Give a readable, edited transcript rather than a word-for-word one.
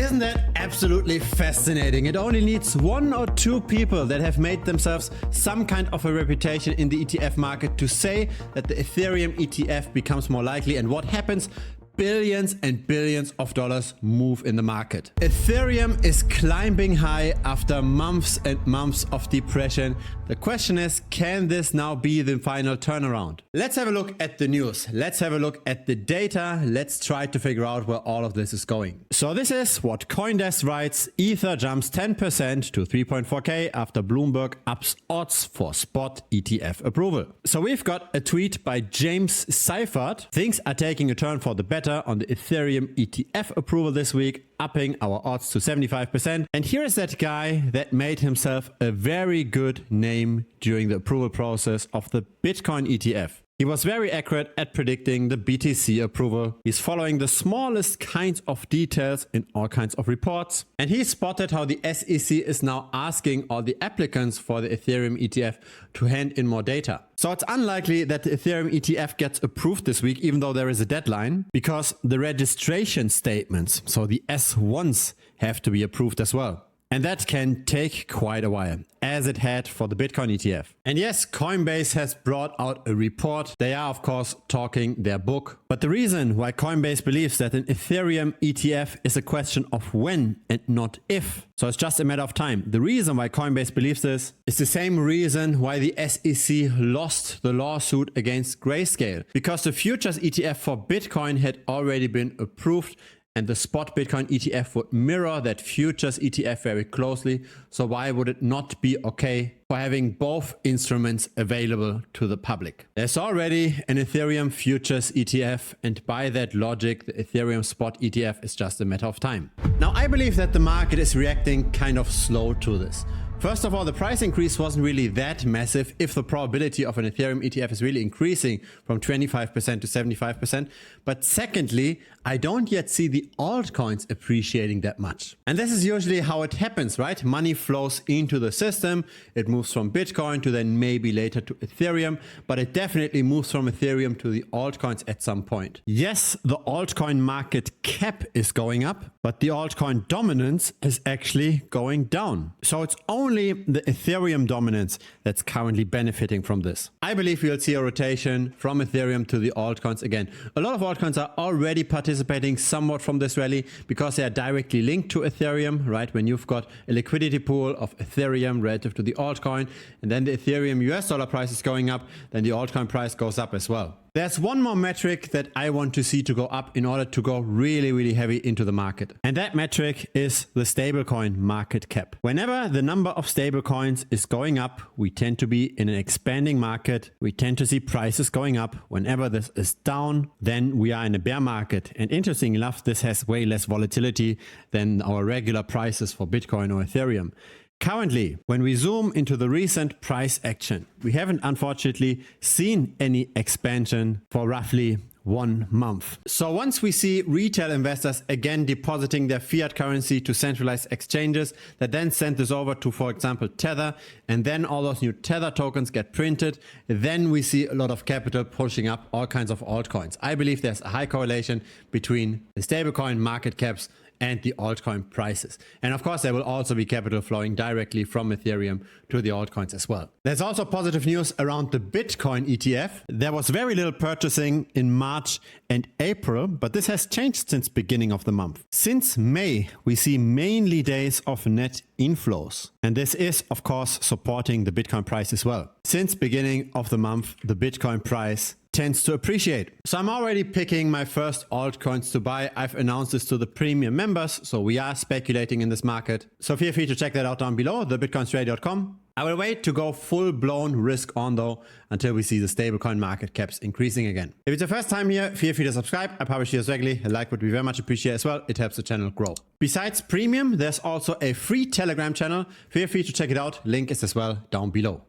Isn't that absolutely fascinating? It only needs 1 or 2 people that have made themselves some kind of a reputation in the ETF market to say that the Ethereum ETF becomes more likely, and what happens? Billions and billions of dollars move in the market. Ethereum is climbing high after months and months of depression. The question is, can this now be the final turnaround? Let's have a look at the news. Let's have a look at the data. Let's try to figure out where all of this is going. So this is what CoinDesk writes. Ether jumps 10% to 3.4K after Bloomberg ups odds for spot ETF approval. So we've got a tweet by James Seifert. Things are taking a turn for the better on the Ethereum ETF approval this week, upping our odds to 75%. And here is that guy that made himself a very good name during the approval process of the Bitcoin ETF. He was very accurate at predicting the BTC approval. He's following the smallest kinds of details in all kinds of reports. And he spotted how the SEC is now asking all the applicants for the Ethereum ETF to hand in more data. So it's unlikely that the Ethereum ETF gets approved this week, even though there is a deadline, because the registration statements, so the S1s, have to be approved as well. And that can take quite a while, as it had for the Bitcoin ETF. And yes, Coinbase has brought out a report. They are, of course, talking their book. But the reason why Coinbase believes that an Ethereum ETF is a question of when and not if. So it's just a matter of time. The reason why Coinbase believes this is the same reason why the SEC lost the lawsuit against Grayscale. Because the futures ETF for Bitcoin had already been approved, and the spot Bitcoin ETF would mirror that futures ETF very closely. So why would it not be okay for having both instruments available to the public? There's already an Ethereum futures ETF, and by that logic, the Ethereum spot ETF is just a matter of time. Now, I believe that the market is reacting kind of slow to this. First of all, the price increase wasn't really that massive if the probability of an Ethereum ETF is really increasing from 25% to 75%. But secondly, I don't yet see the altcoins appreciating that much. And this is usually how it happens, right? Money flows into the system. It moves from Bitcoin to then maybe later to Ethereum, but it definitely moves from Ethereum to the altcoins at some point. Yes, the altcoin market cap is going up, but the altcoin dominance is actually going down. So it's only the Ethereum dominance that's currently benefiting from this. I believe we'll see a rotation from Ethereum to the altcoins again. A lot of altcoins are already participating somewhat from this rally because they are directly linked to Ethereum, right? When you've got a liquidity pool of Ethereum relative to the altcoin, and then the Ethereum US dollar price is going up, then the altcoin price goes up as well. There's one more metric that I want to see to go up in order to go really, really heavy into the market. And that metric is the stablecoin market cap. Whenever the number of stablecoins is going up, we tend to be in an expanding market. We tend to see prices going up. Whenever this is down, then we are in a bear market. And interesting enough, this has way less volatility than our regular prices for Bitcoin or Ethereum. Currently, when we zoom into the recent price action, we haven't unfortunately seen any expansion for roughly 1 month. So once we see retail investors again depositing their fiat currency to centralized exchanges that then send this over to, for example, Tether, and then all those new Tether tokens get printed, then we see a lot of capital pushing up all kinds of altcoins. I believe there's a high correlation between the stablecoin market caps and the altcoin prices. And of course, there will also be capital flowing directly from Ethereum to the altcoins as well. There's also positive news around the Bitcoin ETF. There was very little purchasing in March and April, but this has changed since beginning of the month. Since May, we see mainly days of net inflows. And this is, of course, supporting the Bitcoin price as well. Since beginning of the month, the Bitcoin price tends to appreciate. So I'm already picking my first altcoins to buy. I've announced this to the premium members, so we are speculating in this market. So feel free to check that out down below, thebitcoinstrategy.com. I will wait to go full-blown risk on though until we see the stablecoin market caps increasing again. If it's your first time here, feel free to subscribe. I publish videos regularly. A like would be very much appreciated as well. It helps the channel grow. Besides premium, there's also a free Telegram channel. Feel free to check it out. Link is as well down below.